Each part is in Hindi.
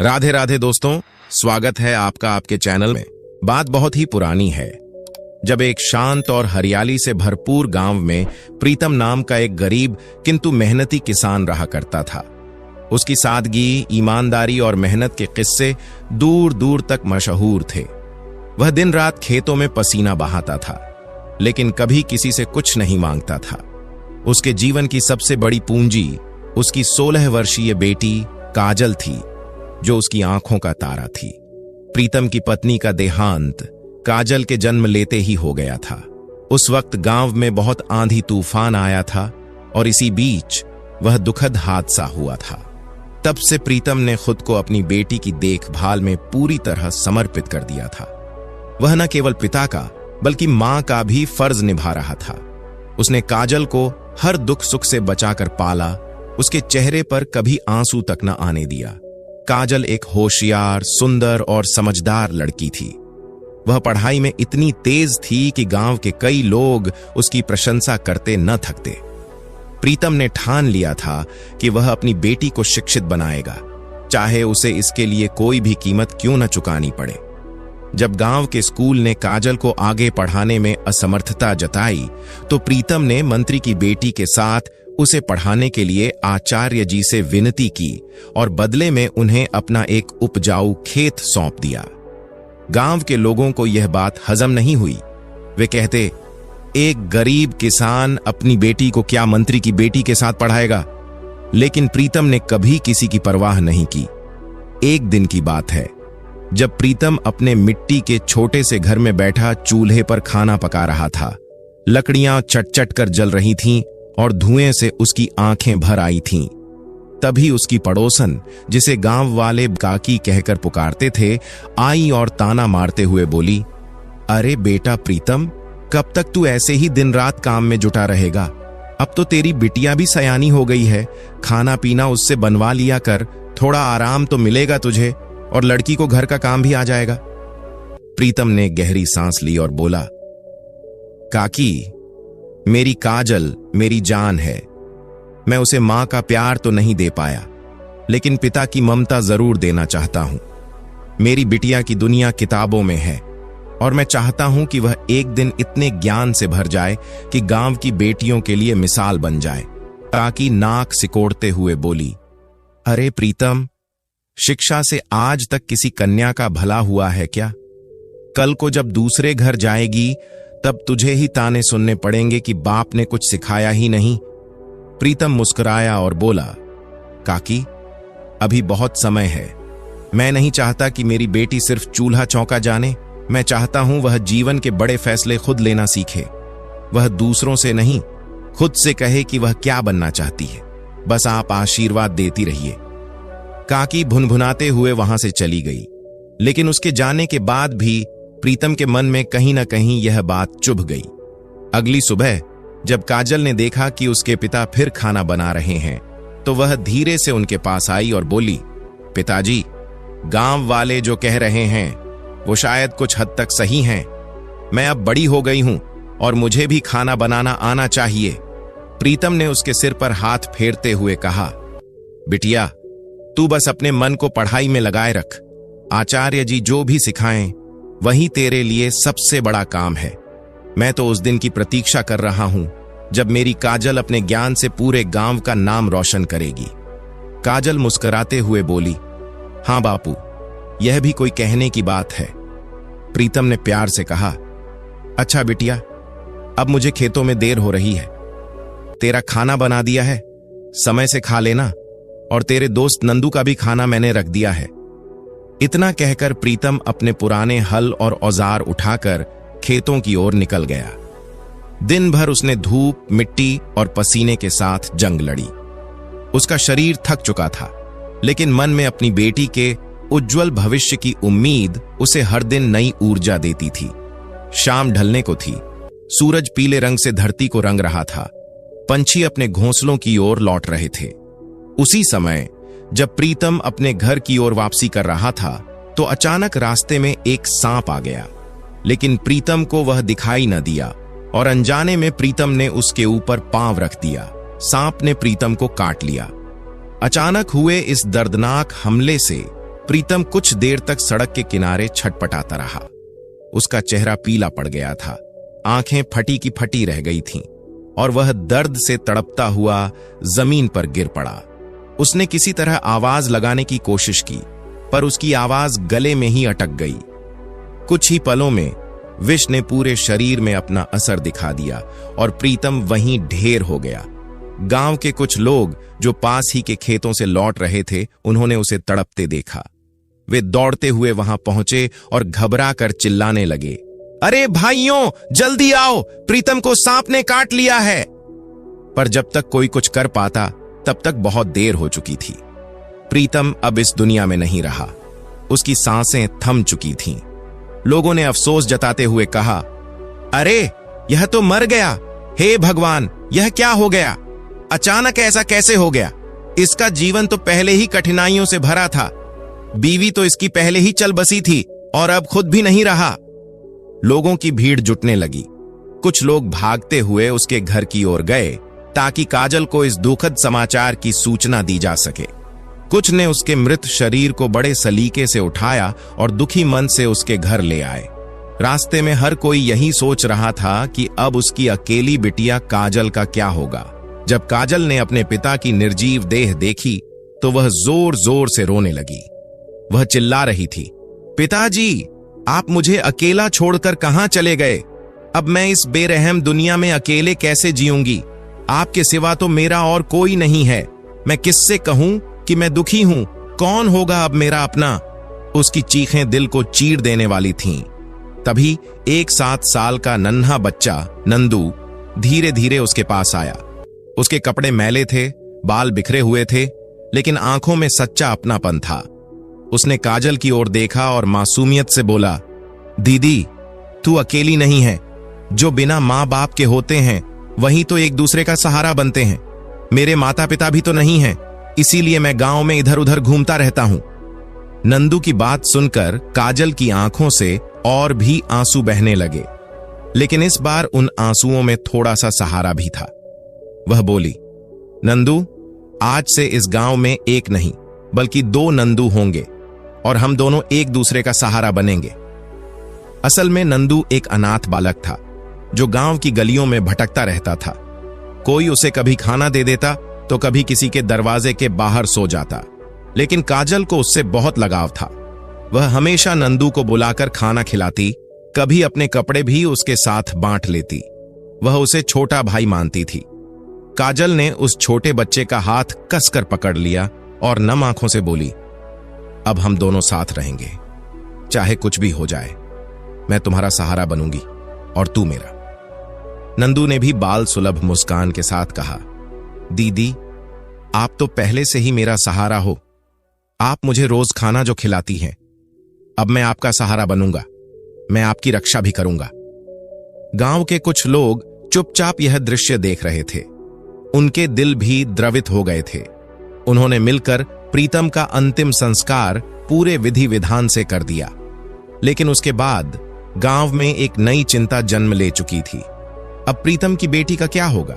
राधे राधे दोस्तों, स्वागत है आपका आपके चैनल में। बात बहुत ही पुरानी है, जब एक शांत और हरियाली से भरपूर गांव में प्रीतम नाम का एक गरीब किंतु मेहनती किसान रहा करता था। उसकी सादगी, ईमानदारी और मेहनत के किस्से दूर दूर तक मशहूर थे। वह दिन रात खेतों में पसीना बहाता था, लेकिन कभी किसी से कुछ नहीं मांगता था। उसके जीवन की सबसे बड़ी पूंजी उसकी 16 वर्षीय बेटी काजल थी, जो उसकी आंखों का तारा थी। प्रीतम की पत्नी का देहांत काजल के जन्म लेते ही हो गया था। उस वक्त गांव में बहुत आंधी तूफान आया था और इसी बीच वह दुखद हादसा हुआ था। तब से प्रीतम ने खुद को अपनी बेटी की देखभाल में पूरी तरह समर्पित कर दिया था। वह न केवल पिता का बल्कि मां का भी फर्ज निभा रहा था। उसने काजल को हर दुख सुख से बचाकर पाला, उसके चेहरे पर कभी आंसू तक न आने दिया। काजल एक होशियार, सुंदर और समझदार लड़की थी। वह पढ़ाई में इतनी तेज थी कि गांव के कई लोग उसकी प्रशंसा करते न थकते। प्रीतम ने ठान लिया था कि वह अपनी बेटी को शिक्षित बनाएगा, चाहे उसे इसके लिए कोई भी कीमत क्यों न चुकानी पड़े। जब गांव के स्कूल ने काजल को आगे पढ़ाने में असमर्थता जताई, तो प्रीतम ने मंत्री की बेटी के साथ उसे पढ़ाने के लिए आचार्य जी से विनती की और बदले में उन्हें अपना एक उपजाऊ खेत सौंप दिया। गांव के लोगों को यह बात हजम नहीं हुई। वे कहते, एक गरीब किसान अपनी बेटी को क्या मंत्री की बेटी के साथ पढ़ाएगा? लेकिन प्रीतम ने कभी किसी की परवाह नहीं की। एक दिन की बात है, जब प्रीतम अपने मिट्टी के छोटे से घर में बैठा चूल्हे पर खाना पका रहा था। लकड़ियां चट-चट कर जल रही थीं और धुएं से उसकी आंखें भर आई थीं। तभी उसकी पड़ोसन, जिसे गांव वाले काकी कहकर पुकारते थे, आई और ताना मारते हुए बोली, अरे बेटा प्रीतम, कब तक तू ऐसे ही दिन रात काम में जुटा रहेगा? अब तो तेरी बिटिया भी सयानी हो गई है, खाना पीना उससे बनवा लिया कर, थोड़ा आराम तो मिलेगा तुझे और लड़की को घर का काम भी आ जाएगा। प्रीतम ने गहरी सांस ली और बोला, काकी, मेरी काजल मेरी जान है। मैं उसे मां का प्यार तो नहीं दे पाया, लेकिन पिता की ममता जरूर देना चाहता हूं। मेरी बिटिया की दुनिया किताबों में है और मैं चाहता हूं कि वह एक दिन इतने ज्ञान से भर जाए कि गांव की बेटियों के लिए मिसाल बन जाए। काकी नाक सिकोड़ते हुए बोली, अरे प्रीतम, शिक्षा से आज तक किसी कन्या का भला हुआ है क्या? कल को जब दूसरे घर जाएगी तब तुझे ही ताने सुनने पड़ेंगे कि बाप ने कुछ सिखाया ही नहीं। प्रीतम मुस्कुराया और बोला, काकी, अभी बहुत समय है। मैं नहीं चाहता कि मेरी बेटी सिर्फ चूल्हा चौका जाने। मैं चाहता हूं वह जीवन के बड़े फैसले खुद लेना सीखे। वह दूसरों से नहीं, खुद से कहे कि वह क्या बनना चाहती है। बस आप आशीर्वाद देती रहिए। काकी भुनभुनाते हुए वहां से चली गई, लेकिन उसके जाने के बाद भी प्रीतम के मन में कहीं न कहीं यह बात चुभ गई। अगली सुबह जब काजल ने देखा कि उसके पिता फिर खाना बना रहे हैं, तो वह धीरे से उनके पास आई और बोली, पिताजी, गांव वाले जो कह रहे हैं वो शायद कुछ हद तक सही हैं। मैं अब बड़ी हो गई हूं और मुझे भी खाना बनाना आना चाहिए। प्रीतम ने उसके सिर पर हाथ फेरते हुए कहा, बिटिया, तू बस अपने मन को पढ़ाई में लगाए रख। आचार्य जी जो भी सिखाएं वही तेरे लिए सबसे बड़ा काम है। मैं तो उस दिन की प्रतीक्षा कर रहा हूं जब मेरी काजल अपने ज्ञान से पूरे गांव का नाम रोशन करेगी। काजल मुस्कुराते हुए बोली, हां बापू, यह भी कोई कहने की बात है। प्रीतम ने प्यार से कहा, अच्छा बिटिया, अब मुझे खेतों में देर हो रही है। तेरा खाना बना दिया है, समय से खा लेना, और तेरे दोस्त नंदू का भी खाना मैंने रख दिया है। इतना कहकर प्रीतम अपने पुराने हल और औजार उठाकर खेतों की ओर निकल गया। दिन भर उसने धूप, मिट्टी और पसीने के साथ जंग लड़ी। उसका शरीर थक चुका था, लेकिन मन में अपनी बेटी के उज्जवल भविष्य की उम्मीद उसे हर दिन नई ऊर्जा देती थी। शाम ढलने को थी। सूरज पीले रंग से धरती को रंग रहा था। पंछी अपने घोंसलों की ओर लौट रहे थे। उसी समय जब प्रीतम अपने घर की ओर वापसी कर रहा था, तो अचानक रास्ते में एक सांप आ गया, लेकिन प्रीतम को वह दिखाई न दिया और अनजाने में प्रीतम ने उसके ऊपर पांव रख दिया। सांप ने प्रीतम को काट लिया। अचानक हुए इस दर्दनाक हमले से प्रीतम कुछ देर तक सड़क के किनारे छटपटाता रहा। उसका चेहरा पीला पड़ गया था, आंखें फटी की फटी रह गई थीं और वह दर्द से तड़पता हुआ जमीन पर गिर पड़ा। उसने किसी तरह आवाज लगाने की कोशिश की, पर उसकी आवाज गले में ही अटक गई। कुछ ही पलों में विष ने पूरे शरीर में अपना असर दिखा दिया और प्रीतम वहीं ढेर हो गया। गांव के कुछ लोग जो पास ही के खेतों से लौट रहे थे, उन्होंने उसे तड़पते देखा। वे दौड़ते हुए वहां पहुंचे और घबरा कर चिल्लाने लगे, अरे भाइयों, जल्दी आओ, प्रीतम को सांप ने काट लिया है। पर जब तक कोई कुछ कर पाता, तब तक बहुत देर हो चुकी थी। प्रीतम अब इस दुनिया में नहीं रहा। उसकी सांसें थम चुकी थीं। लोगों ने अफसोस जताते हुए कहा, अरे यह तो मर गया। हे भगवान, यह क्या हो गया? अचानक ऐसा कैसे हो गया? इसका जीवन तो पहले ही कठिनाइयों से भरा था। बीवी तो इसकी पहले ही चल बसी थी और अब खुद भी नहीं रहा। लोगों की भीड़ जुटने लगी। कुछ लोग भागते हुए उसके घर की ओर गए ताकि काजल को इस दुखद समाचार की सूचना दी जा सके। कुछ ने उसके मृत शरीर को बड़े सलीके से उठाया और दुखी मन से उसके घर ले आए। रास्ते में हर कोई यही सोच रहा था कि अब उसकी अकेली बिटिया काजल का क्या होगा। जब काजल ने अपने पिता की निर्जीव देह देखी तो वह जोर जोर से रोने लगी। वह चिल्ला रही थी, पिताजी, आप मुझे अकेला छोड़कर कहां चले गए? अब मैं इस बेरहम दुनिया में अकेले कैसे जीऊंगी? आपके सिवा तो मेरा और कोई नहीं है। मैं किससे कहूं कि मैं दुखी हूं? कौन होगा अब मेरा अपना? उसकी चीखें दिल को चीर देने वाली थीं। तभी एक 7 साल का नन्हा बच्चा नंदू धीरे धीरे उसके पास आया। उसके कपड़े मैले थे, बाल बिखरे हुए थे, लेकिन आंखों में सच्चा अपनापन था। उसने काजल की ओर देखा और मासूमियत से बोला, दीदी, तू अकेली नहीं है। जो बिना माँ बाप के होते हैं वही तो एक दूसरे का सहारा बनते हैं। मेरे माता पिता भी तो नहीं हैं, इसीलिए मैं गांव में इधर उधर घूमता रहता हूं। नंदू की बात सुनकर काजल की आंखों से और भी आंसू बहने लगे, लेकिन इस बार उन आंसुओं में थोड़ा सा सहारा भी था। वह बोली, नंदू, आज से इस गांव में एक नहीं बल्कि 2 नंदू होंगे और हम दोनों एक दूसरे का सहारा बनेंगे। असल में नंदू एक अनाथ बालक था जो गांव की गलियों में भटकता रहता था। कोई उसे कभी खाना दे देता तो कभी किसी के दरवाजे के बाहर सो जाता, लेकिन काजल को उससे बहुत लगाव था। वह हमेशा नंदू को बुलाकर खाना खिलाती, कभी अपने कपड़े भी उसके साथ बांट लेती। वह उसे छोटा भाई मानती थी। काजल ने उस छोटे बच्चे का हाथ कसकर पकड़ लिया और नम आंखों से बोली, अब हम दोनों साथ रहेंगे, चाहे कुछ भी हो जाए। मैं तुम्हारा सहारा बनूंगी और तू मेरा। नंदू ने भी बाल सुलभ मुस्कान के साथ कहा, दीदी, आप तो पहले से ही मेरा सहारा हो। आप मुझे रोज खाना जो खिलाती हैं, अब मैं आपका सहारा बनूंगा। मैं आपकी रक्षा भी करूंगा। गांव के कुछ लोग चुपचाप यह दृश्य देख रहे थे। उनके दिल भी द्रवित हो गए थे। उन्होंने मिलकर प्रीतम का अंतिम संस्कार पूरे विधि विधान से कर दिया। लेकिन उसके बाद गांव में एक नई चिंता जन्म ले चुकी थी। अब प्रीतम की बेटी का क्या होगा?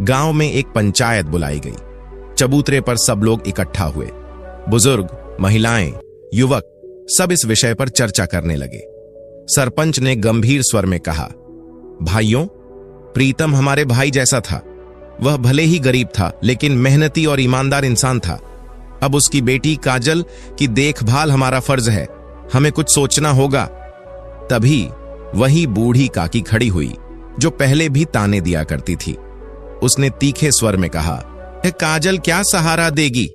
गांव में एक पंचायत बुलाई गई। चबूतरे पर सब लोग इकट्ठा हुए। बुजुर्ग, महिलाएं, युवक सब इस विषय पर चर्चा करने लगे। सरपंच ने गंभीर स्वर में कहा, भाइयों, प्रीतम हमारे भाई जैसा था। वह भले ही गरीब था, लेकिन मेहनती और ईमानदार इंसान था। अब उसकी बेटी काजल की देखभाल हमारा फर्ज है। हमें कुछ सोचना होगा। तभी वही बूढ़ी काकी खड़ी हुई जो पहले भी ताने दिया करती थी। उसने तीखे स्वर में कहा, काजल क्या सहारा देगी?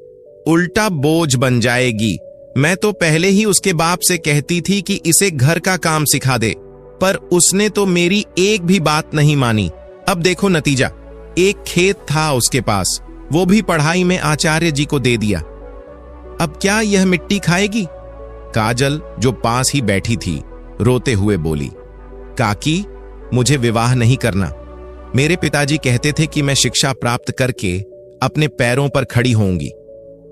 उल्टा बोझ बन जाएगी। मैं तो पहले ही उसके बाप से कहती थी कि इसे घर का काम सिखा दे, पर उसने तो मेरी एक भी बात नहीं मानी। अब देखो नतीजा। एक खेत था उसके पास, वो भी पढ़ाई में आचार्य जी को दे दिया। अब क्या यह मिट्टी खाएगी? काजल, जो पास ही बैठी थी, रोते हुए बोली, काकी, मुझे विवाह नहीं करना। मेरे पिताजी कहते थे कि मैं शिक्षा प्राप्त करके अपने पैरों पर खड़ी होऊंगी।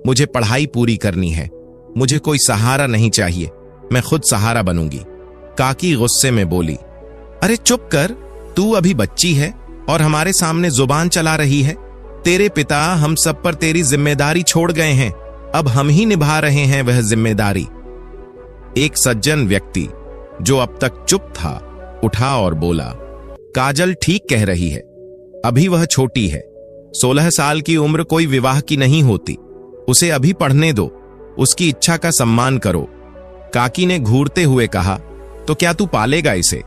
मुझे पढ़ाई पूरी करनी है। मुझे कोई सहारा नहीं चाहिए। मैं खुद सहारा बनूंगी। काकी गुस्से में बोली, अरे चुप कर, तू अभी बच्ची है और हमारे सामने जुबान चला रही है। तेरे पिता हम सब पर तेरी जिम्मेदारी छोड़ गए हैं। अब हम ही निभा रहे हैं वह जिम्मेदारी। एक सज्जन व्यक्ति जो अब तक चुप था उठा और बोला, काजल ठीक कह रही है, अभी वह छोटी है। 16 साल की उम्र कोई विवाह की नहीं होती। उसे अभी पढ़ने दो, उसकी इच्छा का सम्मान करो। काकी ने घूरते हुए कहा, तो क्या तू पालेगा इसे?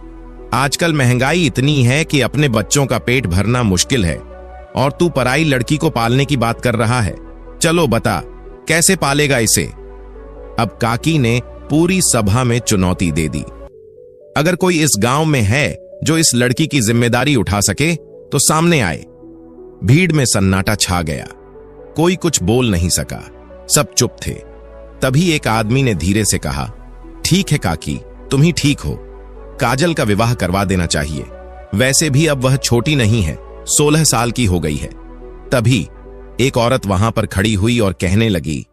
आजकल महंगाई इतनी है कि अपने बच्चों का पेट भरना मुश्किल है और तू पराई लड़की को पालने की बात कर रहा है। चलो बता, कैसे पालेगा इसे? अब काकी ने पूरी सभा में चुनौती दे दी। अगर कोई इस गांव में है जो इस लड़की की जिम्मेदारी उठा सके तो सामने आए। भीड़ में सन्नाटा छा गया, कोई कुछ बोल नहीं सका, सब चुप थे। तभी एक आदमी ने धीरे से कहा, ठीक है काकी, तुम ही ठीक हो, काजल का विवाह करवा देना चाहिए। वैसे भी अब वह छोटी नहीं है, 16 साल की हो गई है। तभी एक औरत वहां पर खड़ी हुई और कहने लगी,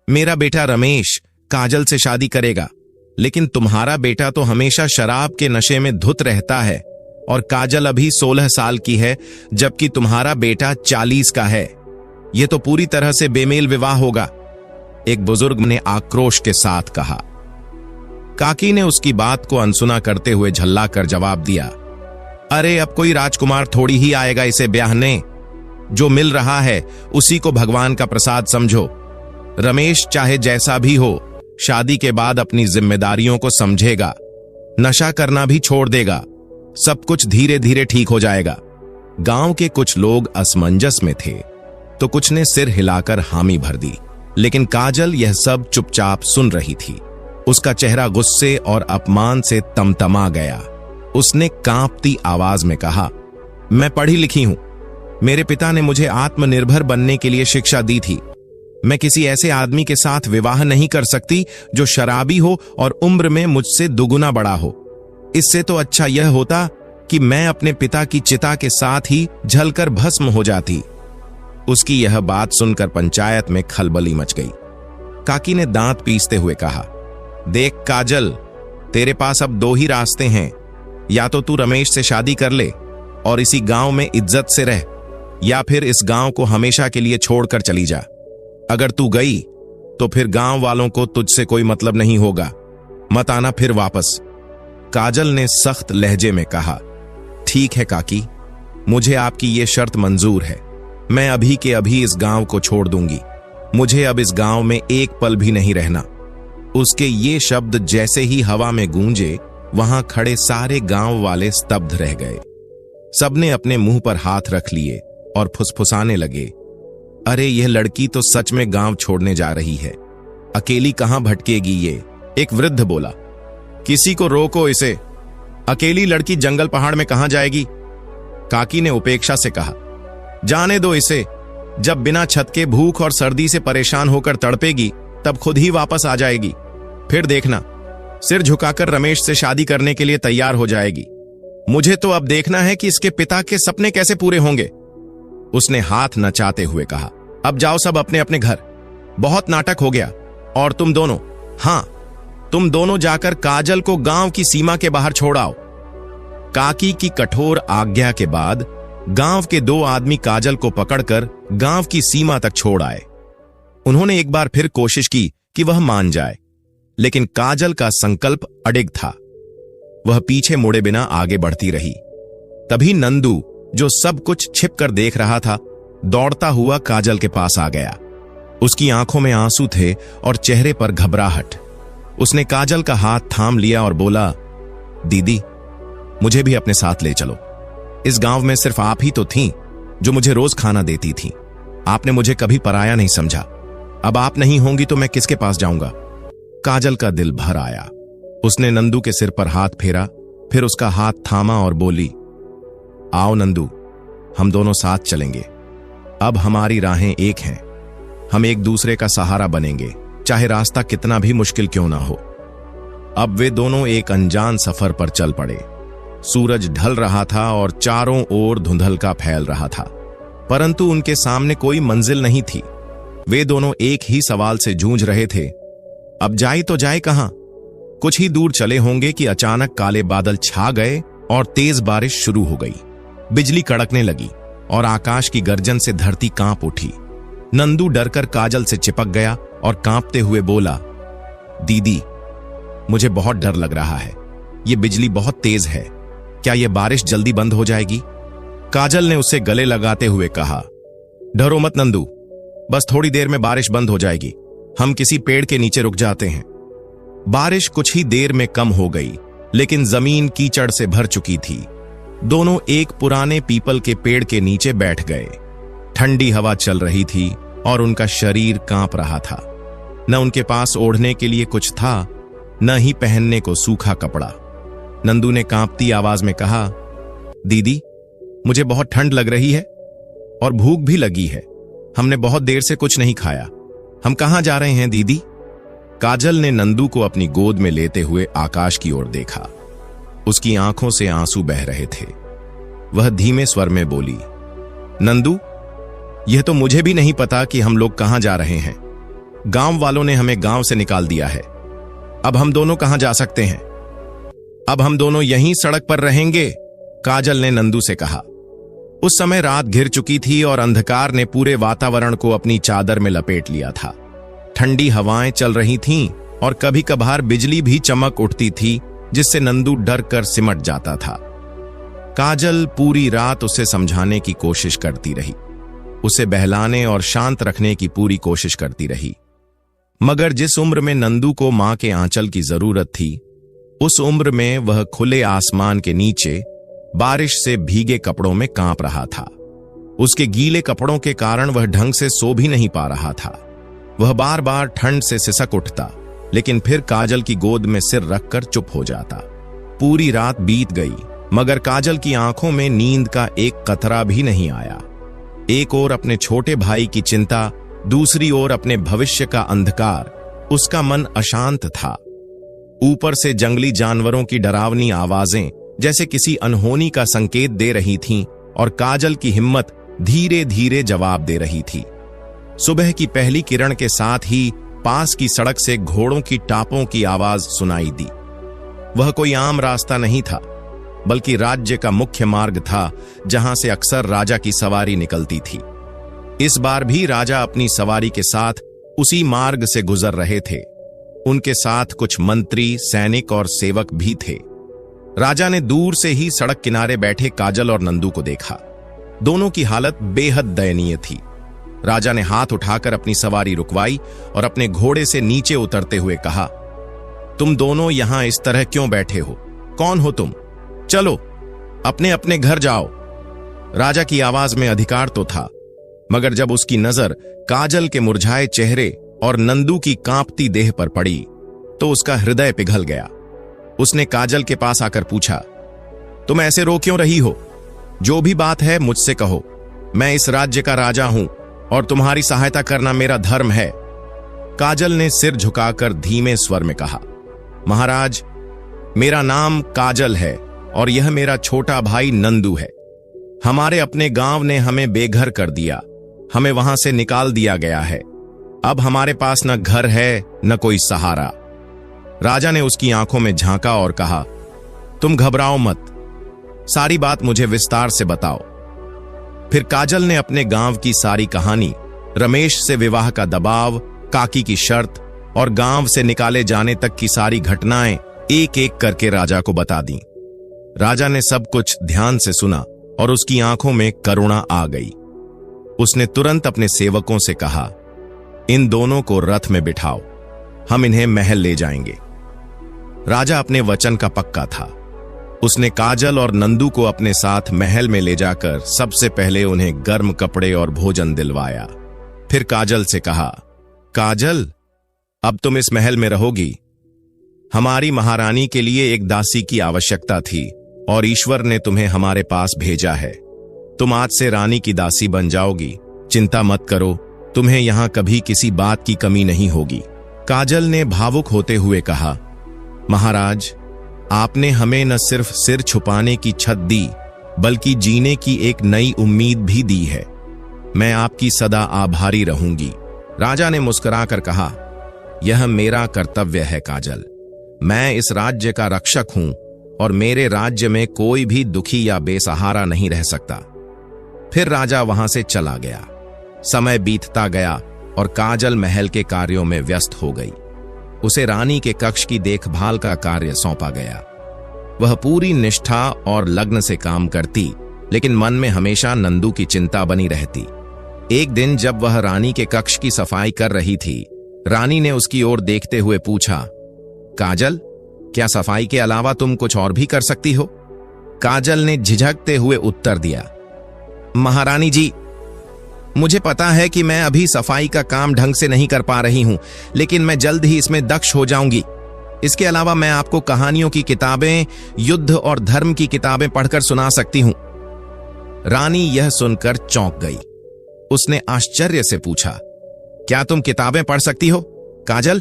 मेरा बेटा रमेश काजल से शादी करेगा, लेकिन तुम्हारा बेटा तो हमेशा शराब के नशे में धुत रहता है और काजल अभी 16 साल की है, जबकि तुम्हारा बेटा 40 का है। यह तो पूरी तरह से बेमेल विवाह होगा, एक बुजुर्ग ने आक्रोश के साथ कहा। काकी ने उसकी बात को अनसुना करते हुए झल्लाकर जवाब दिया, अरे अब कोई राजकुमार थोड़ी ही आएगा इसे ब्याहने। जो मिल रहा है उसी को भगवान का प्रसाद समझो। रमेश चाहे जैसा भी हो, शादी के बाद अपनी जिम्मेदारियों को समझेगा, नशा करना भी छोड़ देगा, सब कुछ धीरे धीरे ठीक हो जाएगा। गांव के कुछ लोग असमंजस में थे तो कुछ ने सिर हिलाकर हामी भर दी, लेकिन काजल यह सब चुपचाप सुन रही थी। उसका चेहरा गुस्से और अपमान से तमतमा गया। उसने कांपती आवाज में कहा, मैं पढ़ी लिखी हूं, मेरे पिता ने मुझे आत्मनिर्भर बनने के लिए शिक्षा दी थी। मैं किसी ऐसे आदमी के साथ विवाह नहीं कर सकती जो शराबी हो और उम्र में मुझसे दुगुना बड़ा हो। इससे तो अच्छा यह होता कि मैं अपने पिता की चिता के साथ ही जलकर भस्म हो जाती। उसकी यह बात सुनकर पंचायत में खलबली मच गई। काकी ने दांत पीसते हुए कहा, देख काजल, तेरे पास अब 2 ही रास्ते हैं, या तो तू रमेश से शादी कर ले और इसी गांव में इज्जत से रह, या फिर इस गांव को हमेशा के लिए छोड़कर चली जा। अगर तू गई तो फिर गांव वालों को तुझसे कोई मतलब नहीं होगा, मत आना फिर वापस। काजल ने सख्त लहजे में कहा, ठीक है काकी, मुझे आपकी ये शर्त मंजूर है। मैं अभी के अभी इस गांव को छोड़ दूंगी। मुझे अब इस गांव में एक पल भी नहीं रहना। उसके ये शब्द जैसे ही हवा में गूंजे, वहां खड़े सारे गांव वाले स्तब्ध रह गए। सबने अपने मुंह पर हाथ रख लिए और फुसफुसाने लगे, अरे यह लड़की तो सच में गांव छोड़ने जा रही है, अकेली कहां भटकेगी ये। एक वृद्ध बोला, किसी को रोको इसे, अकेली लड़की जंगल पहाड़ में कहां जाएगी। काकी ने उपेक्षा से कहा, जाने दो इसे, जब बिना छत के भूख और सर्दी से परेशान होकर तड़पेगी तब खुद ही वापस आ जाएगी। फिर देखना, सिर झुकाकर रमेश से शादी करने के लिए तैयार हो जाएगी। मुझे तो अब देखना है कि इसके पिता के सपने कैसे पूरे होंगे। उसने हाथ नचाते हुए कहा, अब जाओ सब अपने अपने घर, बहुत नाटक हो गया। और तुम दोनों, हां तुम दोनों जाकर काजल को गांव की सीमा के बाहर छोड़ आओ। काकी की कठोर आज्ञा के बाद गांव के 2 आदमी काजल को पकड़कर गांव की सीमा तक छोड़ आए। उन्होंने एक बार फिर कोशिश की कि वह मान जाए, लेकिन काजल का संकल्प अडिग था। वह पीछे मुड़े बिना आगे बढ़ती रही। तभी नंदू, जो सब कुछ छिपकर देख रहा था, दौड़ता हुआ काजल के पास आ गया। उसकी आंखों में आंसू थे और चेहरे पर घबराहट। उसने काजल का हाथ थाम लिया और बोला, दीदी, मुझे भी अपने साथ ले चलो। इस गांव में सिर्फ आप ही तो थीं जो मुझे रोज खाना देती थीं। आपने मुझे कभी पराया नहीं समझा। अब आप नहीं होंगी तो मैं किसके पास जाऊंगा। काजल का दिल भर आया। उसने नंदू के सिर पर हाथ फेरा, फिर उसका हाथ थामा और बोली, आओ नंदू, हम दोनों साथ चलेंगे। अब हमारी राहें एक हैं। हम एक दूसरे का सहारा बनेंगे, चाहे रास्ता कितना भी मुश्किल क्यों ना हो। अब वे दोनों एक अनजान सफर पर चल पड़े। सूरज ढल रहा था और चारों ओर धुंधलका फैल रहा था, परंतु उनके सामने कोई मंजिल नहीं थी। वे दोनों एक ही सवाल से जूझ रहे थे, अब जाए तो जाए कहां। कुछ ही दूर चले होंगे कि अचानक काले बादल छा गए और तेज बारिश शुरू हो गई। बिजली कड़कने लगी और आकाश की गर्जन से धरती कांप उठी। नंदू डरकर काजल से चिपक गया और कांपते हुए बोला, दीदी, मुझे बहुत डर लग रहा है। ये बिजली बहुत तेज है। क्या यह बारिश जल्दी बंद हो जाएगी? काजल ने उसे गले लगाते हुए कहा, डरो मत नंदू, बस थोड़ी देर में बारिश बंद हो जाएगी। हम किसी पेड़ के नीचे रुक जाते हैं। बारिश कुछ ही देर में कम हो गई, लेकिन जमीन कीचड़ से भर चुकी थी। दोनों एक पुराने पीपल के पेड़ के नीचे बैठ गए। ठंडी हवा चल रही थी और उनका शरीर कांप रहा था। न उनके पास ओढ़ने के लिए कुछ था, न ही पहनने को सूखा कपड़ा। नंदू ने कांपती आवाज में कहा, दीदी, मुझे बहुत ठंड लग रही है और भूख भी लगी है। हमने बहुत देर से कुछ नहीं खाया। हम कहां जा रहे हैं दीदी? काजल ने नंदू को अपनी गोद में लेते हुए आकाश की ओर देखा। उसकी आंखों से आंसू बह रहे थे। वह धीमे स्वर में बोली, नंदू, यह तो मुझे भी नहीं पता कि हम लोग कहां जा रहे हैं। गांव वालों ने हमें गांव से निकाल दिया है। अब हम दोनों कहां जा सकते हैं? अब हम दोनों यहीं सड़क पर रहेंगे, काजल ने नंदू से कहा। उस समय रात घिर चुकी थी और अंधकार ने पूरे वातावरण को अपनी चादर में लपेट लिया था। ठंडी हवाएं चल रही थीं और कभी कभार बिजली भी चमक उठती थी, जिससे नंदू डर कर सिमट जाता था। काजल पूरी रात उसे समझाने की कोशिश करती रही, उसे बहलाने और शांत रखने की पूरी कोशिश करती रही, मगर जिस उम्र में नंदू को मां के आंचल की जरूरत थी, उस उम्र में वह खुले आसमान के नीचे बारिश से भीगे कपड़ों में कांप रहा था। उसके गीले कपड़ों के कारण वह ढंग से सो भी नहीं पा रहा था। वह बार बार ठंड से सिसक उठता, लेकिन फिर काजल की गोद में सिर रखकर चुप हो जाता। पूरी रात बीत गई, मगर काजल की आंखों में नींद का एक कतरा भी नहीं आया। एक ओर अपने छोटे भाई की चिंता, दूसरी ओर अपने भविष्य का अंधकार। उसका मन अशांत था। ऊपर से जंगली जानवरों की डरावनी आवाजें जैसे किसी अनहोनी का संकेत दे रही थीं और काजल की हिम्मत धीरे धीरे जवाब दे रही थी। सुबह की पहली किरण के साथ ही पास की सड़क से घोड़ों की टापों की आवाज सुनाई दी। वह कोई आम रास्ता नहीं था, बल्कि राज्य का मुख्य मार्ग था, जहां से अक्सर राजा की सवारी निकलती थी। इस बार भी राजा अपनी सवारी के साथ उसी मार्ग से गुजर रहे थे। उनके साथ कुछ मंत्री, सैनिक और सेवक भी थे। राजा ने दूर से ही सड़क किनारे बैठे काजल और नंदू को देखा। दोनों की हालत बेहद दयनीय थी। राजा ने हाथ उठाकर अपनी सवारी रुकवाई और अपने घोड़े से नीचे उतरते हुए कहा, तुम दोनों यहां इस तरह क्यों बैठे हो? कौन हो तुम? चलो अपने अपने घर जाओ। राजा की आवाज में अधिकार तो था, मगर जब उसकी नजर काजल के मुरझाए चेहरे और नंदू की कांपती देह पर पड़ी, तो उसका हृदय पिघल गया। उसने काजल के पास आकर पूछा, तुम ऐसे रो क्यों रही हो? जो भी बात है मुझसे कहो। मैं इस राज्य का राजा हूं और तुम्हारी सहायता करना मेरा धर्म है। काजल ने सिर झुकाकर धीमे स्वर में कहा, महाराज, मेरा नाम काजल है और यह मेरा छोटा भाई नंदू है। हमारे अपने गांव ने हमें बेघर कर दिया। हमें वहां से निकाल दिया गया है। अब हमारे पास न घर है न कोई सहारा। राजा ने उसकी आंखों में झांका और कहा, तुम घबराओ मत, सारी बात मुझे विस्तार से बताओ। फिर काजल ने अपने गांव की सारी कहानी, रमेश से विवाह का दबाव, काकी की शर्त और गांव से निकाले जाने तक की सारी घटनाएं एक एक करके राजा को बता दी। राजा ने सब कुछ ध्यान से सुना और उसकी आंखों में करुणा आ गई। उसने तुरंत अपने सेवकों से कहा, इन दोनों को रथ में बिठाओ, हम इन्हें महल ले जाएंगे। राजा अपने वचन का पक्का था। उसने काजल और नंदू को अपने साथ महल में ले जाकर सबसे पहले उन्हें गर्म कपड़े और भोजन दिलवाया। फिर काजल से कहा, काजल, अब तुम इस महल में रहोगी। हमारी महारानी के लिए एक दासी की आवश्यकता थी और ईश्वर ने तुम्हें हमारे पास भेजा है। तुम आज से रानी की दासी बन जाओगी। चिंता मत करो, तुम्हें यहां कभी किसी बात की कमी नहीं होगी। काजल ने भावुक होते हुए कहा, महाराज, आपने हमें न सिर्फ सिर छुपाने की छत दी, बल्कि जीने की एक नई उम्मीद भी दी है। मैं आपकी सदा आभारी रहूंगी। राजा ने मुस्कुराकर कहा, यह मेरा कर्तव्य है काजल। मैं इस राज्य का रक्षक हूं और मेरे राज्य में कोई भी दुखी या बेसहारा नहीं रह सकता। फिर राजा वहां से चला गया। समय बीतता गया और काजल महल के कार्यों में व्यस्त हो गई। उसे रानी के कक्ष की देखभाल का कार्य सौंपा गया। वह पूरी निष्ठा और लग्न से काम करती, लेकिन मन में हमेशा नंदू की चिंता बनी रहती। एक दिन जब वह रानी के कक्ष की सफाई कर रही थी, रानी ने उसकी ओर देखते हुए पूछा, काजल, क्या सफाई के अलावा तुम कुछ और भी कर सकती हो? काजल ने झिझकते हुए उत्तर दिया, महारानी जी, मुझे पता है कि मैं अभी सफाई का काम ढंग से नहीं कर पा रही हूं, लेकिन मैं जल्द ही इसमें दक्ष हो जाऊंगी। इसके अलावा मैं आपको कहानियों की किताबें, युद्ध और धर्म की किताबें पढ़कर सुना सकती हूं। रानी यह सुनकर चौंक गई। उसने आश्चर्य से पूछा, क्या तुम किताबें पढ़ सकती हो, काजल?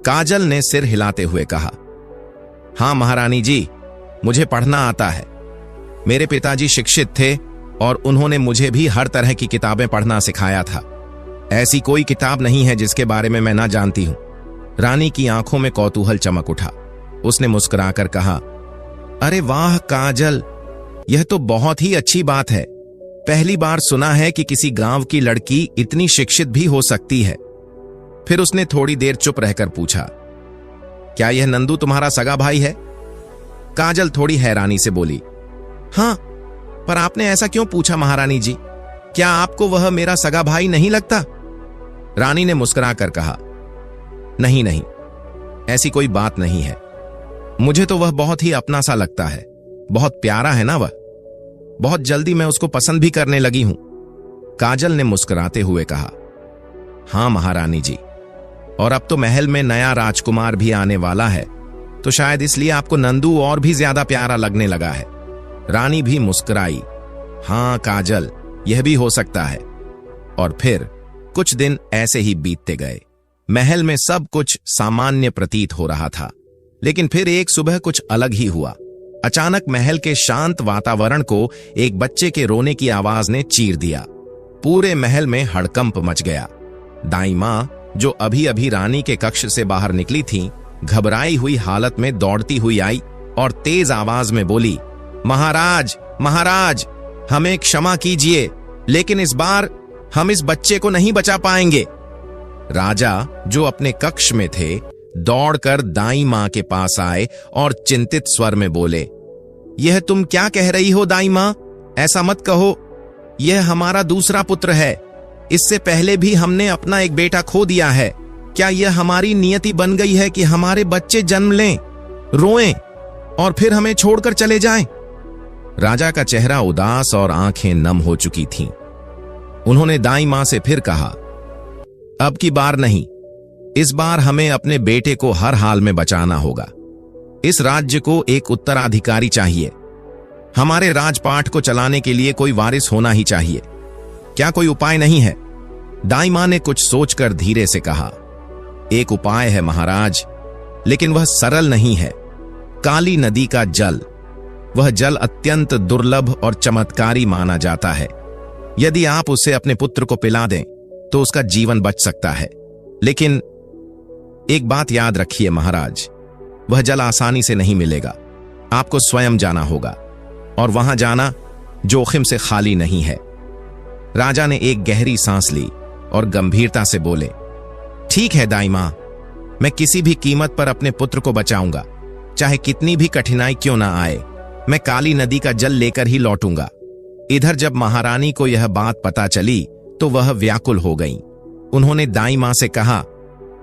काजल ने सिर हिलाते हुए कहा, हां महारानी जी, मुझे पढ़ना आता है। मेरे पिताजी शिक्षित थे और उन्होंने मुझे भी हर तरह की किताबें पढ़ना सिखाया था। ऐसी कोई किताब नहीं है जिसके बारे में मैं ना जानती हूं। रानी की आंखों में कौतूहल चमक उठा। उसने मुस्कुराकर कहा, अरे वाह काजल, यह तो बहुत ही अच्छी बात है। पहली बार सुना है कि किसी गांव की लड़की इतनी शिक्षित भी हो सकती है। फिर उसने थोड़ी देर चुप रहकर पूछा, क्या यह नंदू तुम्हारा सगा भाई है? काजल थोड़ी हैरानी से बोली, हां, पर आपने ऐसा क्यों पूछा महारानी जी? क्या आपको वह मेरा सगा भाई नहीं लगता? रानी ने मुस्कुराकर कहा, नहीं नहीं, ऐसी कोई बात नहीं है। मुझे तो वह बहुत ही अपना सा लगता है। बहुत प्यारा है ना वह। बहुत जल्दी मैं उसको पसंद भी करने लगी हूं। काजल ने मुस्कुराते हुए कहा, हां महारानी जी, और अब तो महल में नया राजकुमार भी आने वाला है, तो शायद इसलिए आपको नंदू और भी ज्यादा प्यारा लगने लगा है। रानी भी मुस्कुराई, हां काजल, यह भी हो सकता है। और फिर कुछ दिन ऐसे ही बीतते गए। महल में सब कुछ सामान्य प्रतीत हो रहा था, लेकिन फिर एक सुबह कुछ अलग ही हुआ। अचानक महल के शांत वातावरण को एक बच्चे के रोने की आवाज ने चीर दिया। पूरे महल में हड़कंप मच गया। दाई मां, जो अभी अभी रानी के कक्ष से बाहर निकली थी, घबराई हुई हालत में दौड़ती हुई आई और तेज आवाज में बोली, महाराज, महाराज, हमें क्षमा कीजिए, लेकिन इस बार हम इस बच्चे को नहीं बचा पाएंगे। राजा, जो अपने कक्ष में थे, दौड़कर दाई मां के पास आए और चिंतित स्वर में बोले, यह तुम क्या कह रही हो दाई मां? ऐसा मत कहो। यह हमारा दूसरा पुत्र है। इससे पहले भी हमने अपना एक बेटा खो दिया है। क्या यह हमारी नियति बन गई है कि हमारे बच्चे जन्म लें, रोएं और फिर हमें छोड़कर चले जाएं? राजा का चेहरा उदास और आंखें नम हो चुकी थीं। उन्होंने दाई मां से फिर कहा, अब की बार नहीं, इस बार हमें अपने बेटे को हर हाल में बचाना होगा। इस राज्य को एक उत्तराधिकारी चाहिए। हमारे राजपाट को चलाने के लिए कोई वारिस होना ही चाहिए। क्या कोई उपाय नहीं है? दाई मां ने कुछ सोचकर धीरे से कहा, एक उपाय है महाराज, लेकिन वह सरल नहीं है। काली नदी का जल, वह जल अत्यंत दुर्लभ और चमत्कारी माना जाता है। यदि आप उसे अपने पुत्र को पिला दें तो उसका जीवन बच सकता है। लेकिन एक बात याद रखिए महाराज, वह जल आसानी से नहीं मिलेगा। आपको स्वयं जाना होगा, और वहां जाना जोखिम से खाली नहीं है। राजा ने एक गहरी सांस ली और गंभीरता से बोले, ठीक है दाई मां, मैं किसी भी कीमत पर अपने पुत्र को बचाऊंगा। चाहे कितनी भी कठिनाई क्यों ना आए, मैं काली नदी का जल लेकर ही लौटूंगा। इधर जब महारानी को यह बात पता चली तो वह व्याकुल हो गईं। उन्होंने दाई मां से कहा,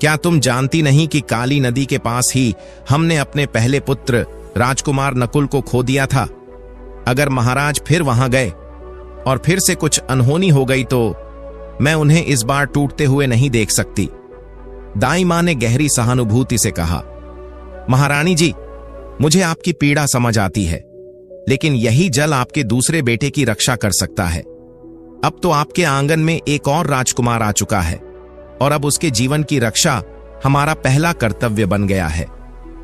क्या तुम जानती नहीं कि काली नदी के पास ही हमने अपने पहले पुत्र राजकुमार नकुल को खो दिया था? अगर महाराज फिर वहां गए और फिर से कुछ अनहोनी हो गई तो मैं उन्हें इस बार टूटते हुए नहीं देख सकती। दाई मां ने गहरी सहानुभूति से कहा, महारानी जी, मुझे आपकी पीड़ा समझ आती है, लेकिन यही जल आपके दूसरे बेटे की रक्षा कर सकता है। अब तो आपके आंगन में एक और राजकुमार आ चुका है, और अब उसके जीवन की रक्षा हमारा पहला कर्तव्य बन गया है।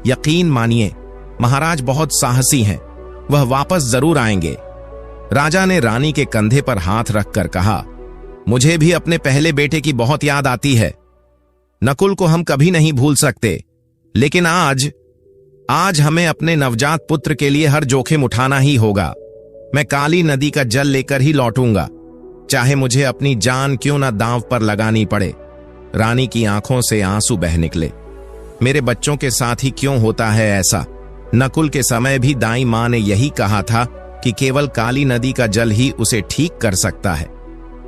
यकीन मानिए, महाराज बहुत साहसी हैं, वह वापस जरूर आएंगे। राजा ने रानी के कंधे पर हाथ रखकर कहा, मुझे भी अपने पहले बेटे की बहुत याद आती है। नकुल को हम कभी नहीं भूल सकते, लेकिन आज हमें अपने नवजात पुत्र के लिए हर जोखिम उठाना ही होगा। मैं काली नदी का जल लेकर ही लौटूंगा। चाहे मुझे अपनी जान क्यों ना दांव पर लगानी पड़े। रानी की आंखों से आंसू बह निकले। मेरे बच्चों के साथ ही क्यों होता है ऐसा? नकुल के समय भी दाई मां ने यही कहा था कि केवल काली नदी का जल ही उसे ठीक कर सकता है।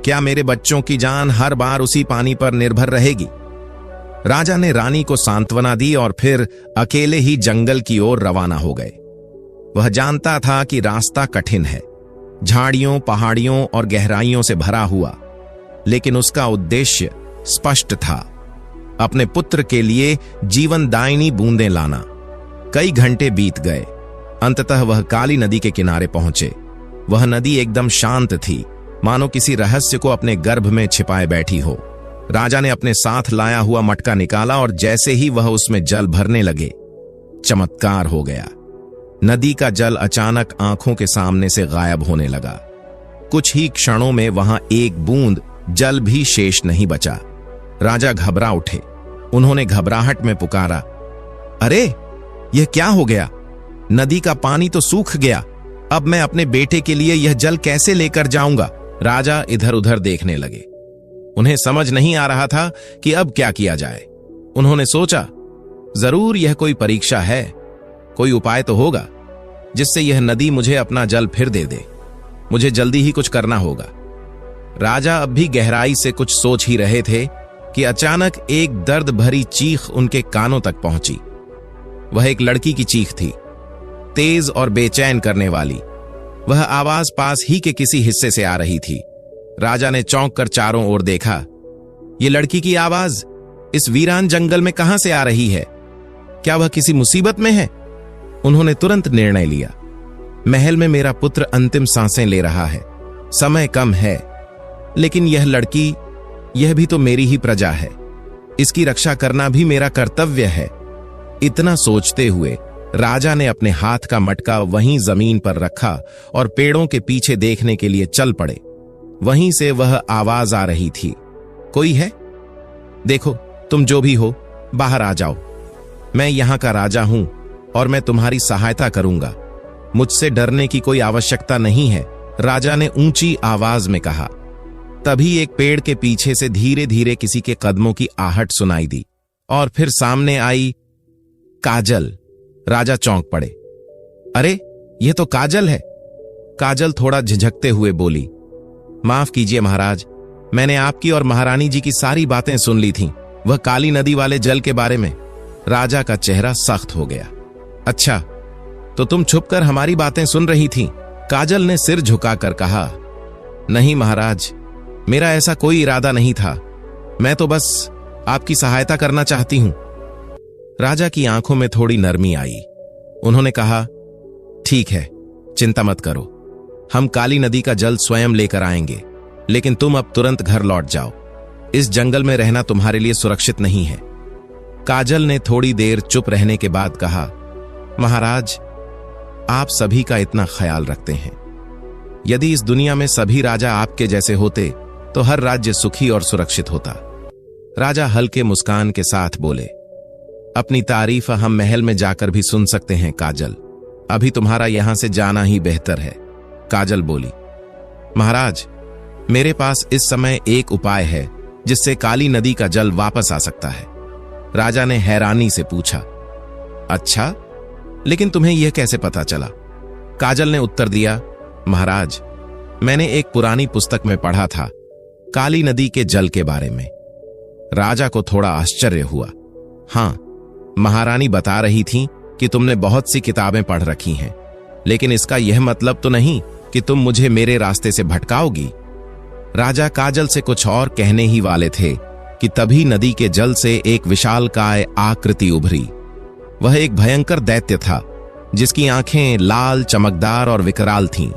क्या मेरे बच्चों की जान हर बार उसी पानी पर निर्भर रहेगी? राजा ने रानी को सांत्वना दी और फिर अकेले ही जंगल की ओर रवाना हो गए। वह जानता था कि रास्ता कठिन है, झाड़ियों, पहाड़ियों और गहराइयों से भरा हुआ, लेकिन उसका उद्देश्य स्पष्ट था, अपने पुत्र के लिए जीवनदायिनी बूंदें लाना। कई घंटे बीत गए। अंततः वह काली नदी के किनारे पहुंचे। वह नदी एकदम शांत थी, मानो किसी रहस्य को अपने गर्भ में छिपाए बैठी हो। राजा ने अपने साथ लाया हुआ मटका निकाला और जैसे ही वह उसमें जल भरने लगे, चमत्कार हो गया। नदी का जल अचानक आंखों के सामने से गायब होने लगा। कुछ ही क्षणों में वहां एक बूंद जल भी शेष नहीं बचा। राजा घबरा उठे। उन्होंने घबराहट में पुकारा, अरे यह क्या हो गया? नदी का पानी तो सूख गया। अब मैं अपने बेटे के लिए यह जल कैसे लेकर जाऊंगा? राजा इधर उधर देखने लगे। उन्हें समझ नहीं आ रहा था कि अब क्या किया जाए। उन्होंने सोचा, जरूर यह कोई परीक्षा है। कोई उपाय तो होगा जिससे यह नदी मुझे अपना जल फिर दे दे। मुझे जल्दी ही कुछ करना होगा। राजा अब भी गहराई से कुछ सोच ही रहे थे कि अचानक एक दर्द भरी चीख उनके कानों तक पहुंची। वह एक लड़की की चीख थी, तेज और बेचैन करने वाली। वह आवाज पास ही के किसी हिस्से से आ रही थी। राजा ने चौंक कर चारों ओर देखा। ये लड़की की आवाज इस वीरान जंगल में कहां से आ रही है? क्या वह किसी मुसीबत में है? उन्होंने तुरंत निर्णय लिया, महल में मेरा पुत्र अंतिम सांसें ले रहा है, समय कम है, लेकिन यह लड़की, यह भी तो मेरी ही प्रजा है। इसकी रक्षा करना भी मेरा कर्तव्य है। इतना सोचते हुए राजा ने अपने हाथ का मटका वहीं जमीन पर रखा और पेड़ों के पीछे देखने के लिए चल पड़े। वहीं से वह आवाज आ रही थी, कोई है? देखो, तुम जो भी हो, बाहर आ जाओ। मैं यहां का राजा हूं और मैं तुम्हारी सहायता करूंगा। मुझसे डरने की कोई आवश्यकता नहीं है, राजा ने ऊंची आवाज में कहा। तभी एक पेड़ के पीछे से धीरे धीरे किसी के कदमों की आहट सुनाई दी और फिर सामने आई काजल। राजा चौंक पड़े। अरे यह तो काजल है। काजल थोड़ा झिझकते हुए बोली, माफ कीजिए महाराज, मैंने आपकी और महारानी जी की सारी बातें सुन ली थीं, वह काली नदी वाले जल के बारे में। राजा का चेहरा सख्त हो गया। अच्छा, तो तुम छुपकर हमारी बातें सुन रही थीं? काजल ने सिर झुकाकर कहा, नहीं महाराज, मेरा ऐसा कोई इरादा नहीं था। मैं तो बस आपकी सहायता करना चाहती हूं। राजा की आंखों में थोड़ी नरमी आई। उन्होंने कहा, ठीक है, चिंता मत करो, हम काली नदी का जल स्वयं लेकर आएंगे, लेकिन तुम अब तुरंत घर लौट जाओ। इस जंगल में रहना तुम्हारे लिए सुरक्षित नहीं है। काजल ने थोड़ी देर चुप रहने के बाद कहा, महाराज, आप सभी का इतना ख्याल रखते हैं। यदि इस दुनिया में सभी राजा आपके जैसे होते तो हर राज्य सुखी और सुरक्षित होता। राजा हल्के मुस्कान के साथ बोले, अपनी तारीफ हम महल में जाकर भी सुन सकते हैं काजल, अभी तुम्हारा यहां से जाना ही बेहतर है। काजल बोली, महाराज, मेरे पास इस समय एक उपाय है जिससे काली नदी का जल वापस आ सकता है। राजा ने हैरानी से पूछा, अच्छा, लेकिन तुम्हें यह कैसे पता चला? काजल ने उत्तर दिया, महाराज, मैंने एक पुरानी पुस्तक में पढ़ा था काली नदी के जल के बारे में। राजा को थोड़ा आश्चर्य हुआ। हां, महारानी बता रही थी कि तुमने बहुत सी किताबें पढ़ रखी हैं, लेकिन इसका यह मतलब तो नहीं कि तुम मुझे मेरे रास्ते से भटकाओगी। राजा काजल से कुछ और कहने ही वाले थे कि तभी नदी के जल से एक विशालकाय आकृति उभरी। वह एक भयंकर दैत्य था जिसकी आंखें लाल, चमकदार और विकराल थीं।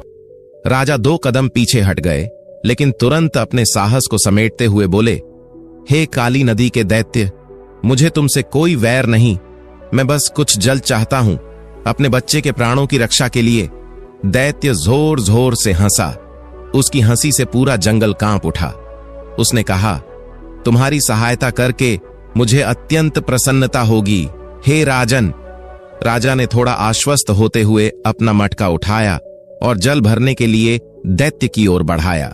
राजा 2 कदम पीछे हट गए, लेकिन तुरंत अपने साहस को समेटते हुए बोले, हे काली नदी के दैत्य, मुझे तुमसे कोई वैर नहीं, मैं बस कुछ जल चाहता हूं अपने बच्चे के प्राणों की रक्षा के लिए। दैत्य जोर जोर से हंसा। उसकी हंसी से पूरा जंगल कांप उठा। उसने कहा, तुम्हारी सहायता करके मुझे अत्यंत प्रसन्नता होगी, हे राजन। राजा ने थोड़ा आश्वस्त होते हुए अपना मटका उठाया और जल भरने के लिए दैत्य की ओर बढ़ाया,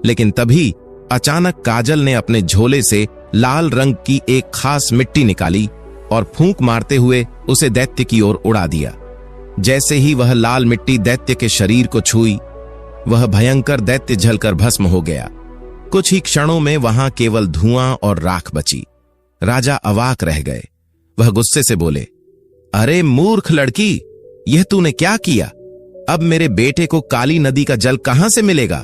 लेकिन तभी अचानक काजल ने अपने झोले से लाल रंग की एक खास मिट्टी निकाली और फूंक मारते हुए उसे दैत्य की ओर उड़ा दिया। जैसे ही वह लाल मिट्टी दैत्य के शरीर को छुई, वह भयंकर दैत्य जलकर भस्म हो गया। कुछ ही क्षणों में वहां केवल धुआं और राख बची। राजा अवाक रह गए। वह गुस्से से बोले, अरे मूर्ख लड़की, यह तूने क्या किया? अब मेरे बेटे को काली नदी का जल कहां से मिलेगा?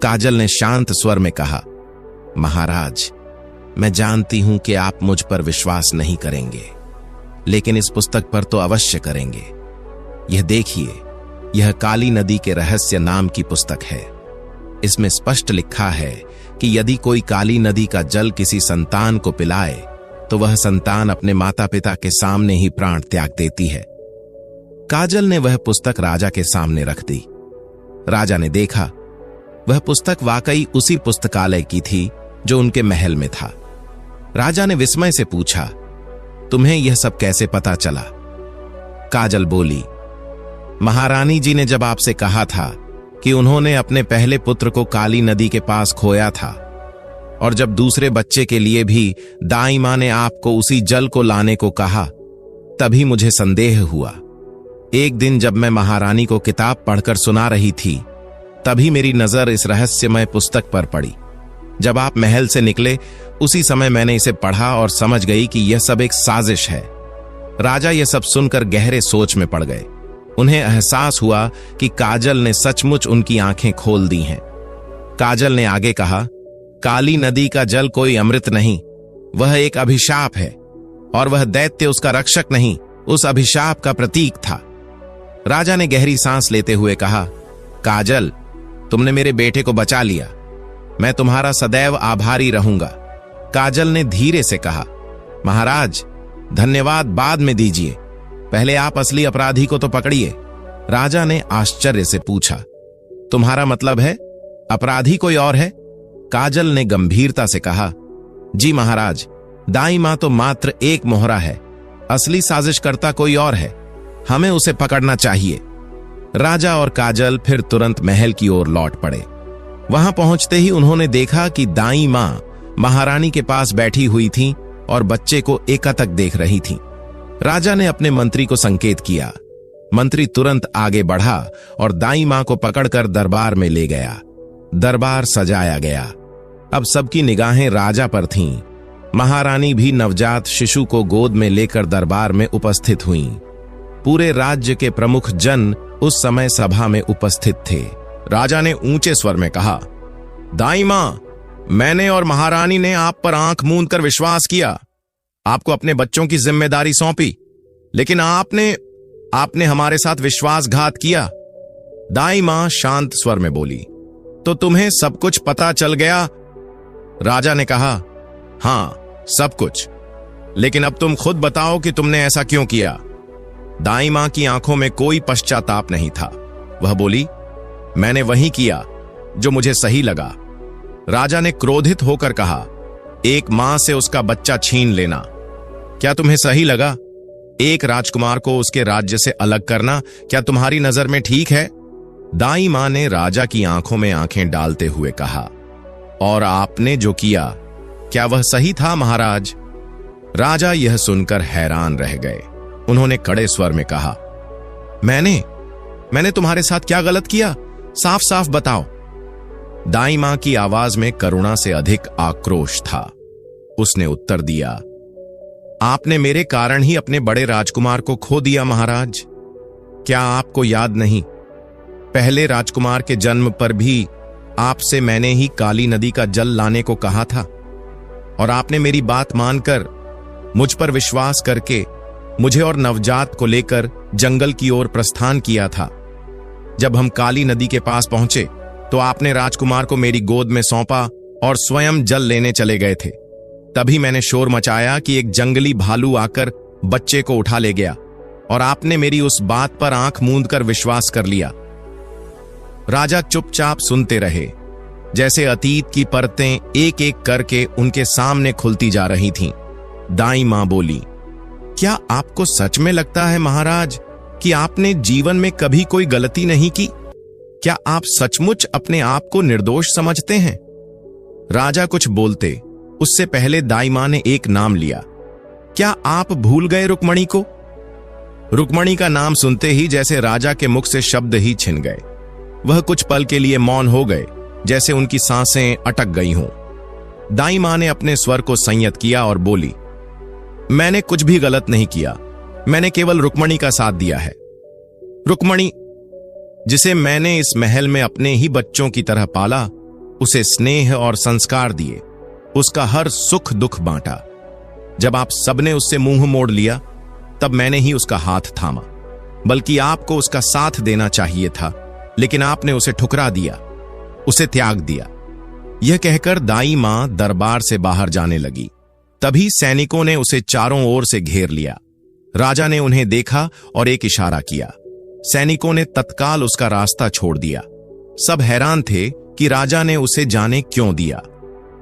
काजल ने शांत स्वर में कहा, महाराज, मैं जानती हूं कि आप मुझ पर विश्वास नहीं करेंगे, लेकिन इस पुस्तक पर तो अवश्य करेंगे। यह देखिए, यह काली नदी के रहस्य नाम की पुस्तक है। इसमें स्पष्ट लिखा है कि यदि कोई काली नदी का जल किसी संतान को पिलाए तो वह संतान अपने माता पिता के सामने ही प्राण त्याग देती है। काजल ने वह पुस्तक राजा के सामने रख दी। राजा ने देखा, वह पुस्तक वाकई उसी पुस्तकालय की थी जो उनके महल में था। राजा ने विस्मय से पूछा, तुम्हें यह सब कैसे पता चला? काजल बोली, महारानी जी ने जब आपसे कहा था कि उन्होंने अपने पहले पुत्र को काली नदी के पास खोया था, और जब दूसरे बच्चे के लिए भी दाई मां ने आपको उसी जल को लाने को कहा, तभी मुझे संदेह हुआ। एक दिन जब मैं महारानी को किताब पढ़कर सुना रही थी, तभी मेरी नजर इस रहस्यमय पुस्तक पर पड़ी। जब आप महल से निकले, उसी समय मैंने इसे पढ़ा और समझ गई कि यह सब एक साजिश है। राजा यह सब सुनकर गहरे सोच में पड़ गए। उन्हें एहसास हुआ कि काजल ने सचमुच उनकी आंखें खोल दी हैं। काजल ने आगे कहा, काली नदी का जल कोई अमृत नहीं, वह एक अभिशाप है, और वह दैत्य उसका रक्षक नहीं, उस अभिशाप का प्रतीक था। राजा ने गहरी सांस लेते हुए कहा, काजल, तुमने मेरे बेटे को बचा लिया। मैं तुम्हारा सदैव आभारी रहूंगा। काजल ने धीरे से कहा, महाराज, धन्यवाद बाद में दीजिए, पहले आप असली अपराधी को तो पकड़िए। राजा ने आश्चर्य से पूछा, तुम्हारा मतलब है अपराधी कोई और है? काजल ने गंभीरता से कहा, जी महाराज, दाई मां तो मात्र एक मोहरा है, असली साजिशकर्ता कोई और है, हमें उसे पकड़ना चाहिए। राजा और काजल फिर तुरंत महल की ओर लौट पड़े। वहां पहुंचते ही उन्होंने देखा कि दाई मां महारानी के पास बैठी हुई थीं और बच्चे को एकटक देख रही थीं। राजा ने अपने मंत्री को संकेत किया। मंत्री तुरंत आगे बढ़ा और दाई मां को पकड़कर दरबार में ले गया। दरबार सजाया गया। अब सबकी निगाहें राजा पर थीं। महारानी भी नवजात शिशु को गोद में लेकर दरबार में उपस्थित हुईं। पूरे राज्य के प्रमुख जन उस समय सभा में उपस्थित थे। राजा ने ऊंचे स्वर में कहा, दाई मां, मैंने और महारानी ने आप पर आंख मूंद कर विश्वास किया, आपको अपने बच्चों की जिम्मेदारी सौंपी, लेकिन आपने हमारे साथ विश्वासघात किया। दाई मां शांत स्वर में बोली, तो तुम्हें सब कुछ पता चल गया? राजा ने कहा, हां, सब कुछ, लेकिन अब तुम खुद बताओ कि तुमने ऐसा क्यों किया। दाई मां की आंखों में कोई पश्चाताप नहीं था। वह बोली, मैंने वही किया जो मुझे सही लगा। राजा ने क्रोधित होकर कहा, एक मां से उसका बच्चा छीन लेना क्या तुम्हें सही लगा? एक राजकुमार को उसके राज्य से अलग करना क्या तुम्हारी नजर में ठीक है? दाई मां ने राजा की आंखों में आंखें डालते हुए कहा, और आपने जो किया, क्या वह सही था महाराज? राजा यह सुनकर हैरान रह गए। उन्होंने कड़े स्वर में कहा, मैंने तुम्हारे साथ क्या गलत किया? साफ साफ बताओ। दाई मां की आवाज में करुणा से अधिक आक्रोश था। उसने उत्तर दिया, आपने मेरे कारण ही अपने बड़े राजकुमार को खो दिया महाराज। क्या आपको याद नहीं, पहले राजकुमार के जन्म पर भी आपसे मैंने ही काली नदी का जल लाने को कहा था, और आपने मेरी बात मानकर मुझ पर विश्वास करके मुझे और नवजात को लेकर जंगल की ओर प्रस्थान किया था। जब हम काली नदी के पास पहुंचे तो आपने राजकुमार को मेरी गोद में सौंपा और स्वयं जल लेने चले गए थे। तभी मैंने शोर मचाया कि एक जंगली भालू आकर बच्चे को उठा ले गया, और आपने मेरी उस बात पर आंख मूंद कर विश्वास कर लिया। राजा चुपचाप सुनते रहे, जैसे अतीत की परतें एक एक करके उनके सामने खुलती जा रही थीं। दाई मां बोली, क्या आपको सच में लगता है महाराज कि आपने जीवन में कभी कोई गलती नहीं की? क्या आप सचमुच अपने आप को निर्दोष समझते हैं? राजा कुछ बोलते उससे पहले दाई मां ने एक नाम लिया। क्या आप भूल गए रुक्मणी को? रुक्मणी का नाम सुनते ही जैसे राजा के मुख से शब्द ही छिन गए। वह कुछ पल के लिए मौन हो गए, जैसे उनकी सांसें अटक गई हों। दाई मां ने अपने स्वर को संयत किया और बोली, मैंने कुछ भी गलत नहीं किया, मैंने केवल रुक्मणी का साथ दिया है। रुक्मणी, जिसे मैंने इस महल में अपने ही बच्चों की तरह पाला, उसे स्नेह और संस्कार दिए, उसका हर सुख दुख बांटा। जब आप सबने उससे मुंह मोड़ लिया, तब मैंने ही उसका हाथ थामा। बल्कि आपको उसका साथ देना चाहिए था, लेकिन आपने उसे ठुकरा दिया, उसे त्याग दिया। यह कहकर दाई मां दरबार से बाहर जाने लगी। तभी सैनिकों ने उसे चारों ओर से घेर लिया। राजा ने उन्हें देखा और एक इशारा किया। सैनिकों ने तत्काल उसका रास्ता छोड़ दिया। सब हैरान थे कि राजा ने उसे जाने क्यों दिया।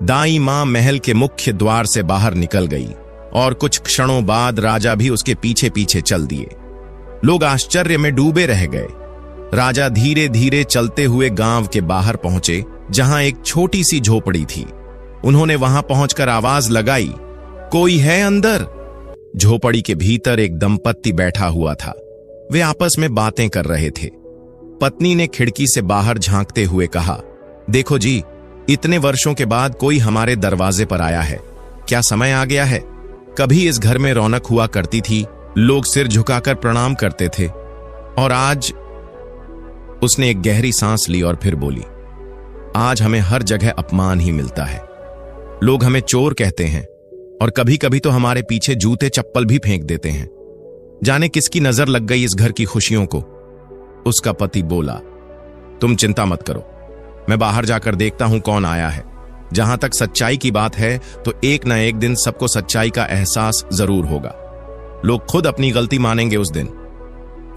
दाई मां महल के मुख्य द्वार से बाहर निकल गई और कुछ क्षणों बाद राजा भी उसके पीछे पीछे चल दिए। लोग आश्चर्य में डूबे रह गए। राजा धीरे धीरे चलते हुए गांव के बाहर पहुंचे, जहां एक छोटी सी झोपड़ी थी। उन्होंने वहां पहुंचकर आवाज लगाई, कोई है अंदर? झोपड़ी के भीतर एक दंपत्ति बैठा हुआ था। वे आपस में बातें कर रहे थे। पत्नी ने खिड़की से बाहर झांकते हुए कहा, देखो जी, इतने वर्षों के बाद कोई हमारे दरवाजे पर आया है। क्या समय आ गया है। कभी इस घर में रौनक हुआ करती थी, लोग सिर झुकाकर प्रणाम करते थे, और आज। उसने एक गहरी सांस ली और फिर बोली, आज हमें हर जगह अपमान ही मिलता है। लोग हमें चोर कहते हैं और कभी कभी तो हमारे पीछे जूते चप्पल भी फेंक देते हैं। जाने किसकी नजर लग गई इस घर की खुशियों को। उसका पति बोला, तुम चिंता मत करो, मैं बाहर जाकर देखता हूं कौन आया है। जहां तक सच्चाई की बात है तो एक न एक दिन सबको सच्चाई का एहसास जरूर होगा। लोग खुद अपनी गलती मानेंगे उस दिन।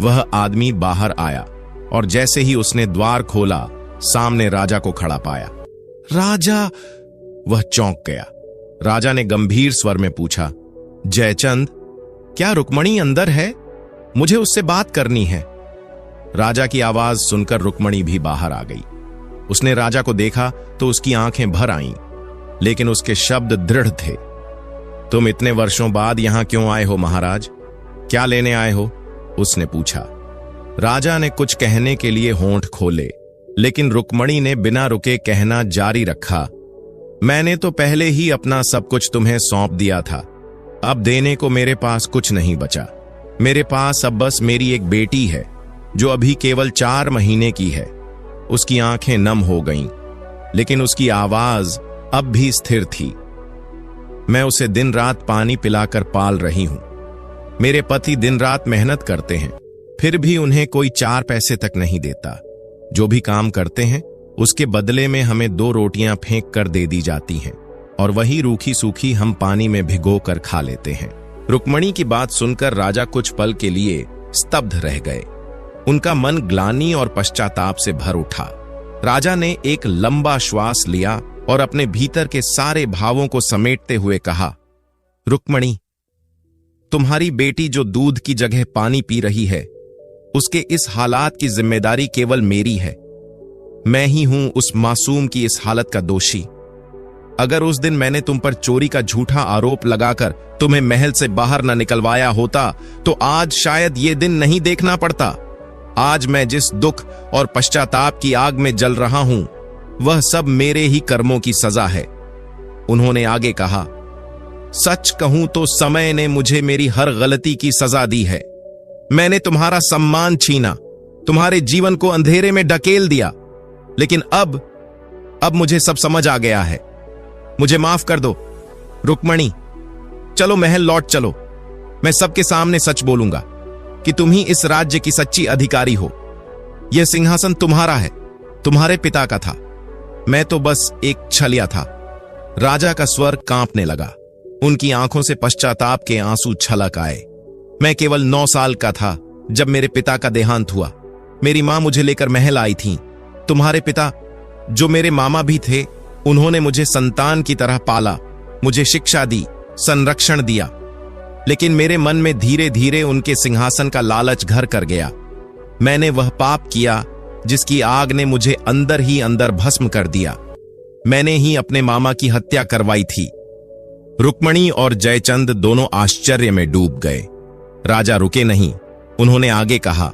वह आदमी बाहर आया और जैसे ही उसने द्वार खोला, सामने राजा को खड़ा पाया। राजा! वह चौंक गया। राजा ने गंभीर स्वर में पूछा, जयचंद, क्या रुक्मणी अंदर है? मुझे उससे बात करनी है। राजा की आवाज सुनकर रुक्मणी भी बाहर आ गई। उसने राजा को देखा तो उसकी आंखें भर आईं, लेकिन उसके शब्द दृढ़ थे। तुम इतने वर्षों बाद यहां क्यों आए हो महाराज? क्या लेने आए हो? उसने पूछा। राजा ने कुछ कहने के लिए होंठ खोले, लेकिन रुक्मणी ने बिना रुके कहना जारी रखा, मैंने तो पहले ही अपना सब कुछ तुम्हें सौंप दिया था। अब देने को मेरे पास कुछ नहीं बचा। मेरे पास अब बस मेरी एक बेटी है, जो अभी केवल 4 महीने की है। उसकी आंखें नम हो गईं, लेकिन उसकी आवाज अब भी स्थिर थी। मैं उसे दिन रात पानी पिलाकर पाल रही हूं। मेरे पति दिन रात मेहनत करते हैं, फिर भी उन्हें कोई 4 पैसे तक नहीं देता। जो भी काम करते हैं, उसके बदले में हमें 2 रोटियां फेंक कर दे दी जाती हैं, और वही रूखी सूखी हम पानी में भिगो कर खा लेते हैं। रुक्मणी की बात सुनकर राजा कुछ पल के लिए स्तब्ध रह गए। उनका मन ग्लानि और पश्चाताप से भर उठा। राजा ने एक लंबा श्वास लिया और अपने भीतर के सारे भावों को समेटते हुए कहा, रुक्मणी, तुम्हारी बेटी जो दूध की जगह पानी पी रही है, उसके इस हालात की जिम्मेदारी केवल मेरी है। मैं ही हूं उस मासूम की इस हालत का दोषी। अगर उस दिन मैंने तुम पर चोरी का झूठा आरोप लगाकर तुम्हें महल से बाहर न निकलवाया होता, तो आज शायद ये दिन नहीं देखना पड़ता। आज मैं जिस दुख और पश्चाताप की आग में जल रहा हूं, वह सब मेरे ही कर्मों की सजा है। उन्होंने आगे कहा, सच कहूं तो समय ने मुझे मेरी हर गलती की सजा दी है। मैंने तुम्हारा सम्मान छीना, तुम्हारे जीवन को अंधेरे में ढकेल दिया, लेकिन अब मुझे सब समझ आ गया है। मुझे माफ कर दो। रुक्मणी, चलो महल लौट चलो। मैं सबके सामने सच बोलूंगा कि तुम ही इस राज्य की सच्ची अधिकारी हो। यह सिंहासन तुम्हारा है, तुम्हारे पिता का था। मैं तो बस एक छलिया था। राजा का स्वर कांपने लगा। उनकी आंखों से पश्चाताप के आंसू छलक आए। मैं केवल 9 साल का था जब मेरे पिता का देहांत हुआ। मेरी मां मुझे लेकर महल आई थी। तुम्हारे पिता, जो मेरे मामा भी थे, उन्होंने मुझे संतान की तरह पाला, मुझे शिक्षा दी, संरक्षण दिया। लेकिन मेरे मन में धीरे धीरे उनके सिंहासन का लालच घर कर गया। मैंने वह पाप किया जिसकी आग ने मुझे अंदर ही अंदर भस्म कर दिया। मैंने ही अपने मामा की हत्या करवाई थी। रुक्मणी और जयचंद दोनों आश्चर्य में डूब गए। राजा रुके नहीं, उन्होंने आगे कहा,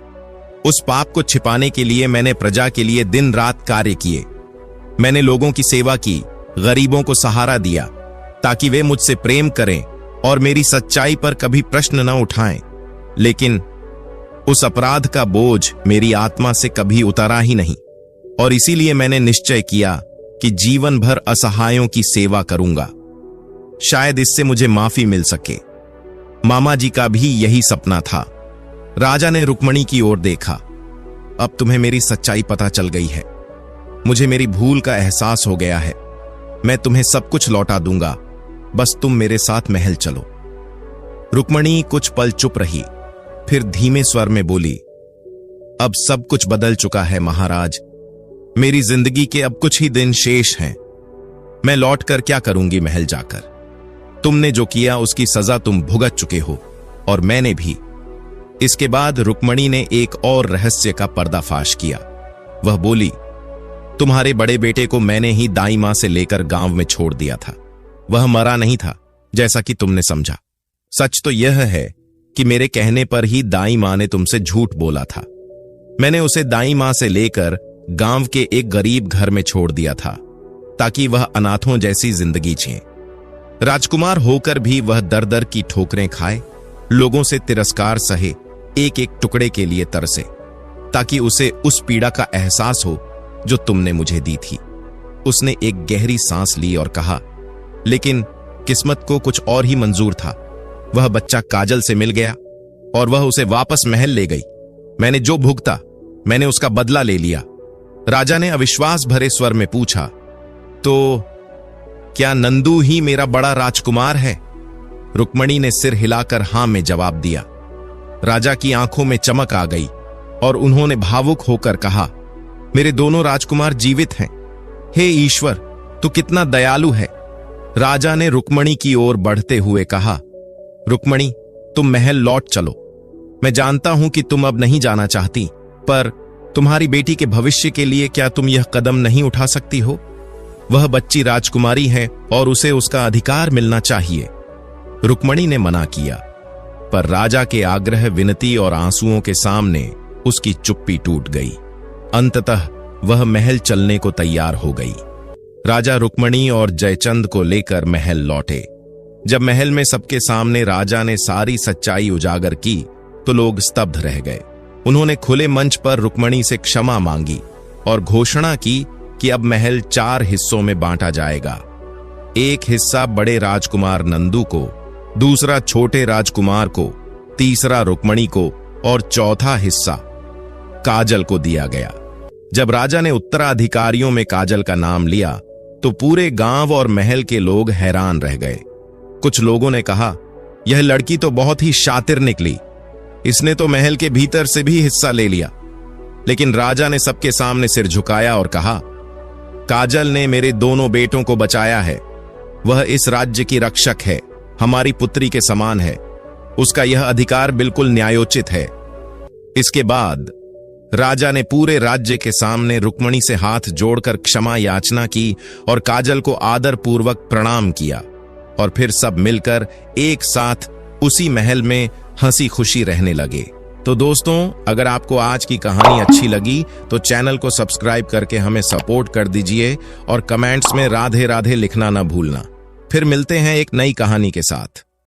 उस पाप को छिपाने के लिए मैंने प्रजा के लिए दिन रात कार्य किए। मैंने लोगों की सेवा की, गरीबों को सहारा दिया, ताकि वे मुझसे प्रेम करें और मेरी सच्चाई पर कभी प्रश्न न उठाएं। लेकिन उस अपराध का बोझ मेरी आत्मा से कभी उतरा ही नहीं, और इसीलिए मैंने निश्चय किया कि जीवन भर असहायों की सेवा करूंगा। शायद इससे मुझे माफी मिल सके। मामा जी का भी यही सपना था। राजा ने रुक्मणी की ओर देखा। अब तुम्हें मेरी सच्चाई पता चल गई है। मुझे मेरी भूल का एहसास हो गया है। मैं तुम्हें सब कुछ लौटा दूंगा, बस तुम मेरे साथ महल चलो। रुक्मणी कुछ पल चुप रही, फिर धीमे स्वर में बोली, अब सब कुछ बदल चुका है महाराज। मेरी जिंदगी के अब कुछ ही दिन शेष हैं। मैं लौटकर क्या करूंगी महल जाकर? तुमने जो किया उसकी सजा तुम भुगत चुके हो, और मैंने भी। इसके बाद रुक्मणी ने एक और रहस्य का पर्दाफाश किया। वह बोली, तुम्हारे बड़े बेटे को मैंने ही दाई मां से लेकर गांव में छोड़ दिया था। वह मरा नहीं था, जैसा कि तुमने समझा। सच तो यह है कि मेरे कहने पर ही दाई मां ने तुमसे झूठ बोला था। मैंने उसे दाई मां से लेकर गांव के एक गरीब घर में छोड़ दिया था, ताकि वह अनाथों जैसी जिंदगी जिए। राजकुमार होकर भी वह दर दर की ठोकरें खाए, लोगों से तिरस्कार सहे, एक एक टुकड़े के लिए तरसे, ताकि उसे उस पीड़ा का एहसास हो जो तुमने मुझे दी थी। उसने एक गहरी सांस ली और कहा, लेकिन किस्मत को कुछ और ही मंजूर था। वह बच्चा काजल से मिल गया और वह उसे वापस महल ले गई। मैंने जो भुगता, मैंने उसका बदला ले लिया। राजा ने अविश्वास भरे स्वर में पूछा, तो क्या नंदू ही मेरा बड़ा राजकुमार है? रुक्मणी ने सिर हिलाकर हां में जवाब दिया। राजा की आंखों में चमक आ गई और उन्होंने भावुक होकर कहा, मेरे दोनों राजकुमार जीवित हैं। हे ईश्वर, तू कितना दयालु है। राजा ने रुक्मणी की ओर बढ़ते हुए कहा, रुक्मणी, तुम महल लौट चलो। मैं जानता हूं कि तुम अब नहीं जाना चाहती, पर तुम्हारी बेटी के भविष्य के लिए क्या तुम यह कदम नहीं उठा सकती हो? वह बच्ची राजकुमारी है और उसे उसका अधिकार मिलना चाहिए। रुक्मणी ने मना किया, पर राजा के आग्रह, विनती और आंसुओं के सामने उसकी चुप्पी टूट गई। अंततः वह महल चलने को तैयार हो गई। राजा रुक्मणी और जयचंद को लेकर महल लौटे। जब महल में सबके सामने राजा ने सारी सच्चाई उजागर की, तो लोग स्तब्ध रह गए। उन्होंने खुले मंच पर रुक्मणी से क्षमा मांगी और घोषणा की कि अब महल 4 हिस्सों में बांटा जाएगा। एक हिस्सा बड़े राजकुमार नंदू को, दूसरा छोटे राजकुमार को, तीसरा रुक्मणी को और चौथा हिस्सा काजल को दिया गया। जब राजा ने उत्तराधिकारियों में काजल का नाम लिया, तो पूरे गांव और महल के लोग हैरान रह गए। कुछ लोगों ने कहा, यह लड़की तो बहुत ही शातिर निकली, इसने तो महल के भीतर से भी हिस्सा ले लिया। लेकिन राजा ने सबके सामने सिर झुकाया और कहा, काजल ने मेरे दोनों बेटों को बचाया है। वह इस राज्य की रक्षक है, हमारी पुत्री के समान है। उसका यह अधिकार बिल्कुल न्यायोचित है। इसके बाद राजा ने पूरे राज्य के सामने रुक्मणी से हाथ जोड़कर क्षमा याचना की और काजल को आदर पूर्वक प्रणाम किया, और फिर सब मिलकर एक साथ उसी महल में हंसी खुशी रहने लगे। तो दोस्तों, अगर आपको आज की कहानी अच्छी लगी तो चैनल को सब्सक्राइब करके हमें सपोर्ट कर दीजिए और कमेंट्स में राधे राधे लिखना ना भूलना। फिर मिलते हैं एक नई कहानी के साथ।